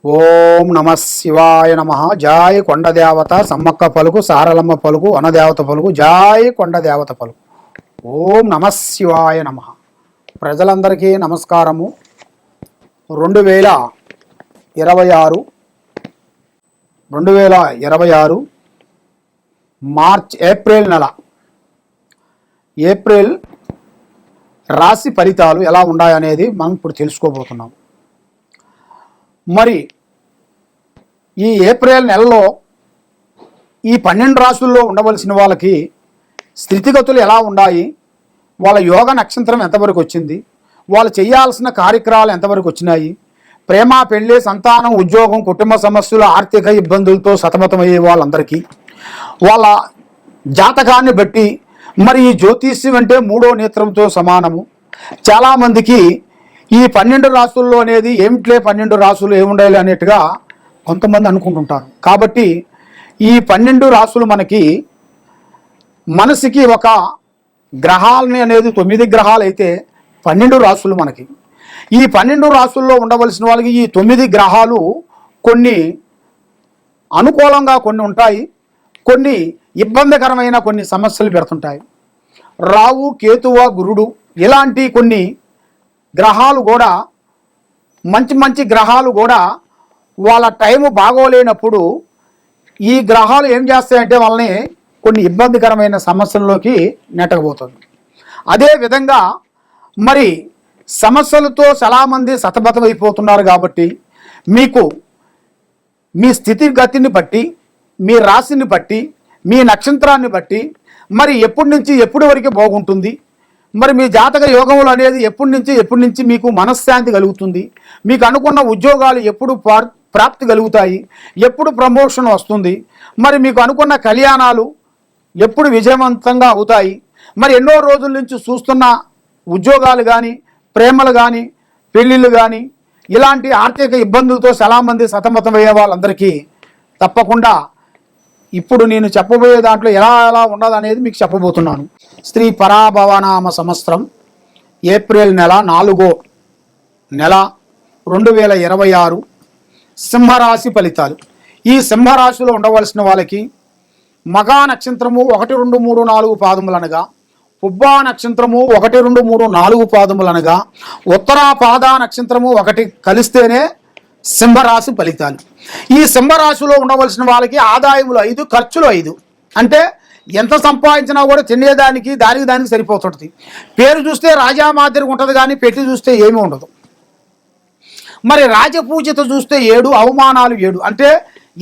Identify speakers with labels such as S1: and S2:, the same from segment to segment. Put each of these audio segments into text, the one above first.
S1: ఓం నమ శివాయ నమ. జాయ్ కొండదేవత సమ్మక్క పలుకు, సారలమ్మ పలుకు, వనదేవత పలుకు, జాయ్ కొండదేవత పలుకు. ఓం నమ శివాయ నమ. ప్రజలందరికీ నమస్కారము. 2026 ఏప్రిల్ నెల రాశి ఫలితాలు ఎలా ఉన్నాయనేది మనం ఇప్పుడు తెలుసుకోబోతున్నాం. మరి ఈ ఏప్రిల్ నెలలో ఈ 12 రాశుల్లో ఉండవలసిన వాళ్ళకి స్థితిగతులు ఎలా ఉన్నాయి, వాళ్ళ యోగ నక్షత్రం ఎంతవరకు వచ్చింది, వాళ్ళు చేయాల్సిన కార్యక్రమాలు ఎంతవరకు వచ్చినాయి, ప్రేమ, పెళ్ళి, సంతానం, ఉద్యోగం, కుటుంబ సమస్యలు, ఆర్థిక ఇబ్బందులతో సతమతమయ్యే వాళ్ళందరికీ వాళ్ళ జాతకాన్ని బట్టి, మరి ఈ జ్యోతిష్యం అంటే 3వ నేత్రంతో సమానము. చాలామందికి ఈ 12 రాశుల్లో అనేది ఏమిట్లే 12 రాశులు ఏముండాలి అనేట్టుగా కొంతమంది అనుకుంటుంటారు. కాబట్టి ఈ 12 రాశులు మనసుకి ఒక గ్రహాలని అనేది 9 గ్రహాలు అయితే 12 రాశులు మనకి. ఈ 12 రాశుల్లో ఉండవలసిన వాళ్ళకి ఈ 9 గ్రహాలు కొన్ని అనుకూలంగా కొన్ని ఉంటాయి, కొన్ని ఇబ్బందికరమైన కొన్ని సమస్యలు పెడుతుంటాయి. రావు, కేతువ, గురుడు ఇలాంటి కొన్ని గ్రహాలు కూడా మంచి గ్రహాలు కూడా వాళ్ళ టైము బాగోలేనప్పుడు ఈ గ్రహాలు ఏం చేస్తాయంటే వాళ్ళని కొన్ని ఇబ్బందికరమైన సమస్యల్లోకి నెట్టకపోతుంది. అదేవిధంగా మరి సమస్యలతో చాలామంది సతమతం అయిపోతున్నారు. కాబట్టి మీకు మీ స్థితిగతిని బట్టి, మీ రాశిని బట్టి, మీ నక్షత్రాన్ని బట్టి మరి ఎప్పటి నుంచి ఎప్పటి వరకు బాగుంటుంది, మరి మీ జాతక యోగములు అనేది ఎప్పటి నుంచి మీకు మనశ్శాంతి కలుగుతుంది, మీకు అనుకున్న ఉద్యోగాలు ఎప్పుడు ప్రాప్తి కలుగుతాయి, ఎప్పుడు ప్రమోషన్ వస్తుంది, మరి మీకు అనుకున్న కళ్యాణాలు ఎప్పుడు విజయవంతంగా అవుతాయి, మరి ఎన్నో రోజుల నుంచి చూస్తున్న ఉద్యోగాలు కానీ, ప్రేమలు కానీ, పెళ్ళిళ్ళు కానీ, ఇలాంటి ఆర్థిక ఇబ్బందులతో చాలామంది సతమతమయ్యే వాళ్ళందరికీ తప్పకుండా ఇప్పుడు నేను చెప్పబోయే దాంట్లో ఎలా ఉన్నదనేది మీకు చెప్పబోతున్నాను. శ్రీ పరాభవనామ సంవత్సరం ఏప్రిల్ నెల 4వ నెల 2026 సింహరాశి ఫలితాలు. ఈ సింహరాశిలో ఉండవలసిన వాళ్ళకి మగా నక్షత్రము 1, 2, 3, 4 పాదములనగా, పుబ్బా నక్షత్రము 1, 2, 3, 4 పాదములనగా, ఉత్తరా పాద నక్షత్రము 1 కలిస్తేనే సింహరాశి ఫలితాలు. ఈ సింహరాశిలో ఉండవలసిన వాళ్ళకి ఆదాయములు 5, ఖర్చులు 5. అంటే ఎంత సంపాదించినా కూడా తినేదానికి దానికి సరిపోతుంది. పేరు చూస్తే రాజా మాదిరిగా ఉంటుంది, కానీ పెట్టి చూస్తే ఏమీ ఉండదు. మరి రాజపూజిత చూస్తే 7, అవమానాలు 7. అంటే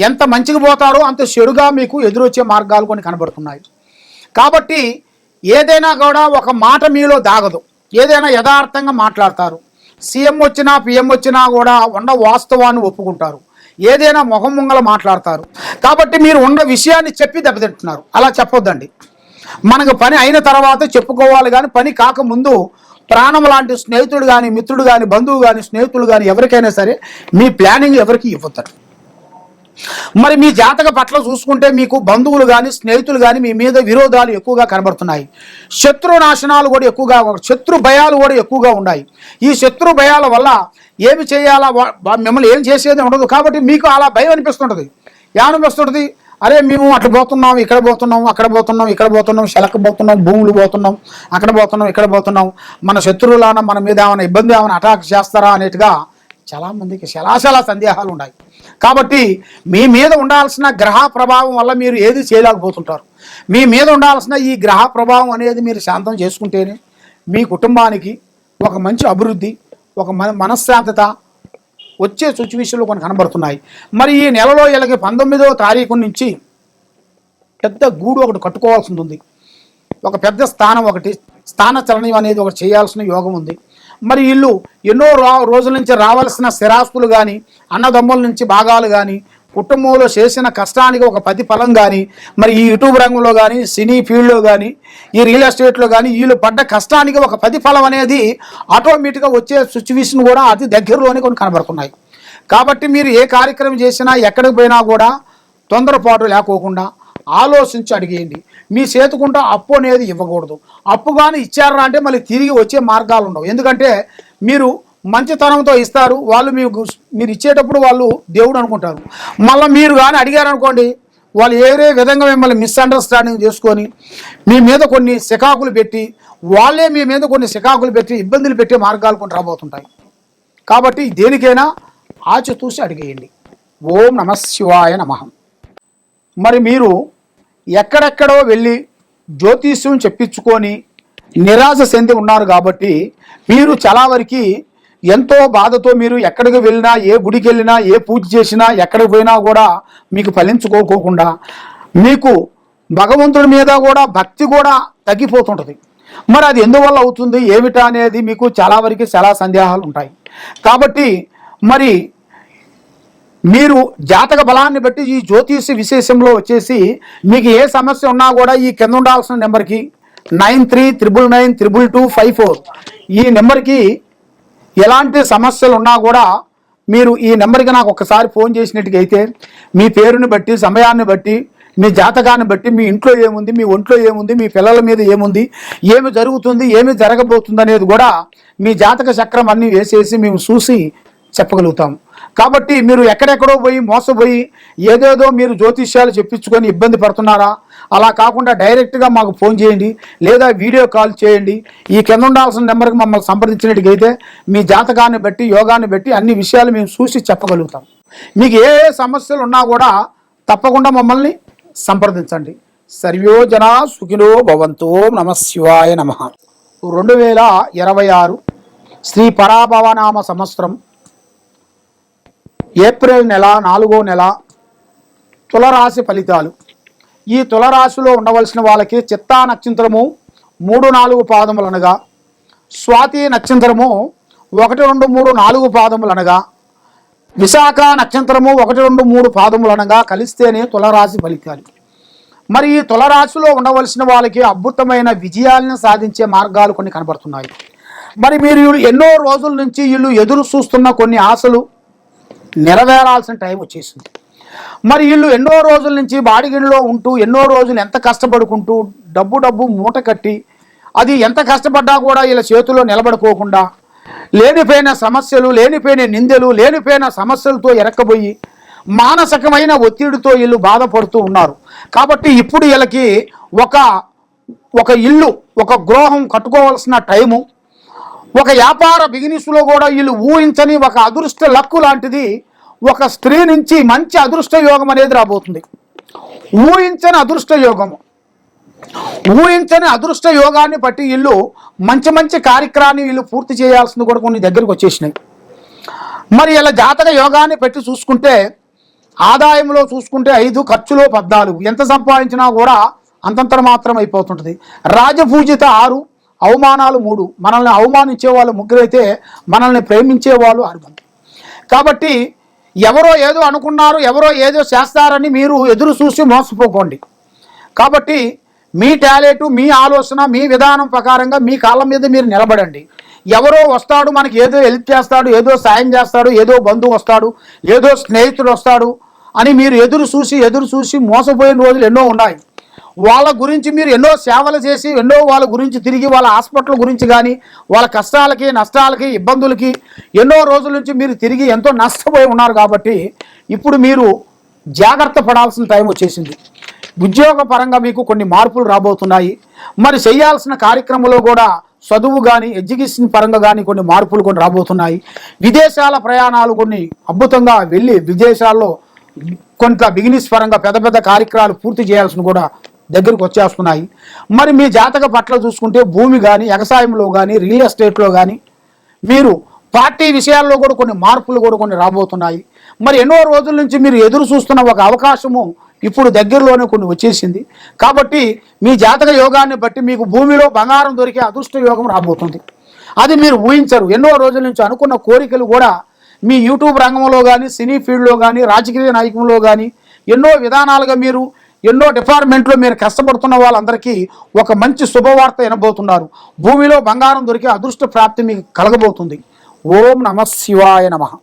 S1: ఎంత మంచిగా పోతారో అంత చెడుగా మీకు ఎదురొచ్చే మార్గాలు కొన్ని కనబడుతున్నాయి. కాబట్టి ఏదైనా కూడా ఒక మాట మీలో దాగదు, ఏదైనా యథార్థంగా మాట్లాడతారు. సీఎం వచ్చినా పిఎం వచ్చినా కూడా ఉన్న వాస్తవాన్ని ఒప్పుకుంటారు, ఏదైనా మొహం ముంగల మాట్లాడతారు. కాబట్టి మీరు ఉన్న విషయాన్ని చెప్పి దెబ్బతింటున్నారు. అలా చెప్పొద్దండి. మనకు పని అయిన తర్వాత చెప్పుకోవాలి, కానీ పని కాకముందు ప్రాణం లాంటి స్నేహితుడు కానీ, మిత్రుడు కానీ, బంధువు కానీ, స్నేహితులు కానీ ఎవరికైనా సరే మీ ప్లానింగ్ ఎవరికి ఇవ్వతారు. మరి మీ జాతక పట్ల చూసుకుంటే మీకు బంధువులు కానీ, స్నేహితులు కానీ మీ మీద విరోధాలు ఎక్కువగా కనబడుతున్నాయి. శత్రు నాశనాలు కూడా ఎక్కువగా, శత్రు భయాలు కూడా ఎక్కువగా ఉన్నాయి. ఈ శత్రు భయాల వల్ల ఏమి చేయాలా, మిమ్మల్ని ఏం చేసేది ఉండదు. కాబట్టి మీకు అలా భయం అనిపిస్తుంటుంది. ఏమనిపిస్తుంటుంది? అరే మేము అట్లా పోతున్నాం, ఇక్కడ పోతున్నాం, అక్కడ పోతున్నాం, ఇక్కడ పోతున్నాం, శలక పోతున్నాం, భూములు పోతున్నాం, అక్కడ పోతున్నాం, ఇక్కడ పోతున్నాం, మన శత్రువులాన మన మీద ఏమైనా ఇబ్బంది, ఏమైనా అటాక్ చేస్తారా అనేట్టుగా చాలామందికి చాలా సందేహాలు ఉన్నాయి. కాబట్టి మీ మీద ఉండాల్సిన గ్రహ ప్రభావం వల్ల మీరు ఏది చేయలేకపోతుంటారు. మీ మీద ఉండాల్సిన ఈ గ్రహ ప్రభావం అనేది మీరు శాంతం చేసుకుంటేనే మీ కుటుంబానికి ఒక మంచి అభివృద్ధి, ఒక మనశ్శాంతత వచ్చే సిచ్యువేషన్లు కొన్ని కనబడుతున్నాయి. మరి ఈ నెలలో వీళ్ళకి 19వ తారీఖు నుంచి పెద్ద గూడు ఒకటి కట్టుకోవాల్సి ఉంది. ఒక పెద్ద స్థాన చలనం అనేది ఒకటి చేయాల్సిన యోగం ఉంది. మరి వీళ్ళు ఎన్నో రోజుల నుంచి రావాల్సిన స్థిరాస్తులు కానీ, అన్నదమ్ముల నుంచి భాగాలు కానీ, కుటుంబంలో చేసిన కష్టానికి ఒక ప్రతిఫలం కానీ, మరి ఈ యూట్యూబ్ రంగంలో కానీ, సినీ ఫీల్డ్లో కానీ, ఈ రియల్ ఎస్టేట్లో కానీ వీళ్ళు పడ్డ కష్టానికి ఒక ప్రతిఫలం అనేది ఆటోమేటిక్గా వచ్చే సిచ్యువేషన్ కూడా అతి దగ్గరలోనే కొన్ని కనబడుతున్నాయి. కాబట్టి మీరు ఏ కార్యక్రమం చేసినా, ఎక్కడికి పోయినా కూడా తొందరపాటు లేకోకుండా ఆలోచించి అడిగేయండి. మీ చేతుకుంటా అప్పు అనేది ఇవ్వకూడదు. అప్పు కానీ ఇచ్చారా అంటే మళ్ళీ తిరిగి వచ్చే మార్గాలు ఉండవు. ఎందుకంటే మీరు మంచితనంతో ఇస్తారు. వాళ్ళు మీరు ఇచ్చేటప్పుడు వాళ్ళు దేవుడు అనుకుంటారు. మళ్ళీ మీరు కానీ అడిగారు అనుకోండి, వాళ్ళు ఏరే విధంగా మిమ్మల్ని మిస్అండర్స్టాండింగ్ చేసుకొని మీ మీద కొన్ని సికాకులు పెట్టి, వాళ్ళే మీ మీద కొన్ని సికాకులు పెట్టి ఇబ్బందులు పెట్టే మార్గాలు కొన్ని రాబోతుంటాయి. కాబట్టి దేనికైనా ఆచితూసి అడిగేయండి. ఓం నమః శివాయ నమః. మరి మీరు ఎక్కడెక్కడో వెళ్ళి జ్యోతిష్యం చెప్పించుకొని నిరాశ చెంది ఉన్నారు కాబట్టి మీరు చాలా వరకు ఎంతో బాధతో మీరు ఎక్కడికి వెళ్ళినా, ఏ గుడికి వెళ్ళినా, ఏ పూజ చేసినా, ఎక్కడికి పోయినా కూడా మీకు ఫలించుకోకుండా మీకు భగవంతుడి మీద కూడా భక్తి కూడా తగ్గిపోతుంటుంది. మరి అది ఎందువల్ల అవుతుంది ఏమిటా అనేది మీకు చాలా వరకు చాలా సందేహాలు ఉంటాయి. కాబట్టి మరి మీరు జాతక బలాన్ని బట్టి ఈ జ్యోతిష విశేషంలో వచ్చేసి మీకు ఏ సమస్య ఉన్నా కూడా ఈ కింద ఉండాల్సిన నెంబర్కి 9399922254 ఈ నెంబర్కి ఎలాంటి సమస్యలు ఉన్నా కూడా మీరు ఈ నెంబర్కి నాకు ఒకసారి ఫోన్ చేసినట్టుగైతే మీ పేరుని బట్టి, సమయాన్ని బట్టి, మీ జాతకాన్ని బట్టి, మీ ఇంట్లో ఏముంది, మీ ఒంట్లో ఏముంది, మీ పిల్లల మీద ఏముంది, ఏమి జరుగుతుంది, ఏమి జరగబోతుంది అనేది కూడా మీ జాతక చక్రం అన్నీ వేసేసి మేము చూసి చెప్పగలుగుతాం. కాబట్టి మీరు ఎక్కడెక్కడో పోయి మోసపోయి ఏదేదో మీరు జ్యోతిష్యాలు చెప్పించుకొని ఇబ్బంది పడుతున్నారా? అలా కాకుండా డైరెక్ట్గా మాకు ఫోన్ చేయండి, లేదా వీడియో కాల్ చేయండి. ఈ కింద ఉండాల్సిన నెంబర్కి మమ్మల్ని సంప్రదించినట్టుగైతే మీ జాతకాన్ని బట్టి, యోగాన్ని బట్టి అన్ని విషయాలు మేము చూసి చెప్పగలుగుతాం. మీకు ఏ సమస్యలు ఉన్నా కూడా తప్పకుండా మమ్మల్ని సంప్రదించండి. సర్వో జనా సుఖినో భవంతు. నమః శివాయ నమః. 2026 శ్రీ పరాభవనామ సంవత్సరం ఏప్రిల్ నెల 4వ నెల తులరాశి ఫలితాలు. ఈ తులరాశిలో ఉండవలసిన వాళ్ళకి చిత్తా నక్షత్రము 3-4 పాదములు అనగా, స్వాతి నక్షత్రము 1-2-3-4 పాదములు అనగా, విశాఖ నక్షత్రము 1-2-3 పాదములు అనగా కలిస్తేనే తులరాశి ఫలితాలు. మరి ఈ తులరాశిలో ఉండవలసిన వాళ్ళకి అద్భుతమైన విజయాలను సాధించే మార్గాలు కొన్ని కనబడుతున్నాయి. మరి మీరు ఎన్నో రోజుల నుంచి వీళ్ళు ఎదురు చూస్తున్న కొన్ని ఆశలు నెరవేరాల్సిన టైం వచ్చేసింది. మరి వీళ్ళు ఎన్నో రోజుల నుంచి బాడిగిలో ఉంటూ, ఎన్నో రోజులు ఎంత కష్టపడుకుంటూ డబ్బు మూట కట్టి, అది ఎంత కష్టపడ్డా కూడా వీళ్ళ చేతుల్లో నిలబడుకోకుండా లేనిపోయిన సమస్యలు, లేనిపోయిన నిందలు, లేనిపోయిన సమస్యలతో ఎరక్కబోయి మానసికమైన ఒత్తిడితో వీళ్ళు బాధపడుతూ ఉన్నారు. కాబట్టి ఇప్పుడు వీళ్ళకి ఒక ఇల్లు, ఒక గృహం కట్టుకోవాల్సిన టైము, ఒక వ్యాపార బిజినెస్లో కూడా వీళ్ళు ఊహించని ఒక అదృష్ట లక్కు లాంటిది ఒక స్త్రీ నుంచి మంచి అదృష్ట యోగం అనేది రాబోతుంది. ఊహించని అదృష్ట యోగాన్ని బట్టి వీళ్ళు మంచి కార్యక్రమాన్ని వీళ్ళు పూర్తి చేయాల్సింది కూడా కొన్ని దగ్గరికి వచ్చేసినాయి. మరి ఇలా జాతక యోగాన్ని పెట్టి చూసుకుంటే ఆదాయంలో చూసుకుంటే 5, ఖర్చులో 14, ఎంత సంపాదించినా కూడా అంతంతర మాత్రం అయిపోతుంటుంది. రాజపూజిత 6, అవమానాలు 3. మనల్ని అవమానించే వాళ్ళు 3 అయితే మనల్ని ప్రేమించే వాళ్ళు 6. కాబట్టి ఎవరో ఏదో అనుకున్నారు, ఎవరో ఏదో చేస్తారని మీరు ఎదురు చూసి మోసపోకండి. కాబట్టి మీ టాలెంట్, మీ ఆలోచన, మీ విధానం ప్రకారంగా మీ కాళ్ళ మీద మీరు నిలబడండి. ఎవరో వస్తాడు మనకి ఏదో హెల్ప్ చేస్తాడు, ఏదో సాయం చేస్తాడు, ఏదో బంధువు వస్తాడు, ఏదో స్నేహితుడు వస్తాడు అని మీరు ఎదురు చూసి మోసపోయిన రోజులు ఎన్నో ఉన్నాయి. వాళ్ళ గురించి మీరు ఎన్నో సేవలు చేసి, ఎన్నో వాళ్ళ గురించి తిరిగి, వాళ్ళ హాస్పిటల్ గురించి కానీ, వాళ్ళ కష్టాలకి, నష్టాలకి, ఇబ్బందులకి ఎన్నో రోజుల నుంచి మీరు తిరిగి ఎంతో నష్టపోయి ఉన్నారు. కాబట్టి ఇప్పుడు మీరు జాగ్రత్త పడాల్సిన టైం వచ్చేసింది. ఉద్యోగ పరంగా మీకు కొన్ని మార్పులు రాబోతున్నాయి. మరి చేయాల్సిన కార్యక్రమంలో కూడా చదువు కానీ, ఎడ్యుకేషన్ పరంగా కానీ కొన్ని మార్పులు కొన్ని రాబోతున్నాయి. విదేశాల ప్రయాణాలు కొన్ని అద్భుతంగా వెళ్ళి విదేశాల్లో కొంత బిజినెస్ పరంగా పెద్ద కార్యక్రమాలు పూర్తి చేయాల్సిన కూడా దగ్గరికి వచ్చేస్తున్నాయి. మరి మీ జాతక పట్ల చూసుకుంటే భూమి కానీ, వ్యవసాయంలో కానీ, రియల్ ఎస్టేట్లో కానీ, మీరు పార్టీ విషయాల్లో కూడా కొన్ని మార్పులు కూడా కొన్ని రాబోతున్నాయి. మరి ఎన్నో రోజుల నుంచి మీరు ఎదురు చూస్తున్న ఒక అవకాశము ఇప్పుడు దగ్గరలోనే కొన్ని వచ్చేసింది. కాబట్టి మీ జాతక యోగాన్ని బట్టి మీకు భూమిలో బంగారం దొరికే అదృష్ట యోగం రాబోతుంది. అది మీరు ఊహించరు. ఎన్నో రోజుల నుంచి అనుకున్న కోరికలు కూడా మీ యూట్యూబ్ రంగంలో కానీ, సినీ ఫీల్డ్లో కానీ, రాజకీయ నాయకంలో కానీ ఎన్నో విధానాలుగా మీరు ఎన్నో డిపార్ట్మెంట్లో మీరు కష్టపడుతున్న వాళ్ళందరికీ ఒక మంచి శుభవార్త వినబోతున్నారు. భూమిలో బంగారం దొరికే అదృష్ట ప్రాప్తి మీకు కలగబోతుంది. ఓం నమః శివాయ నమః.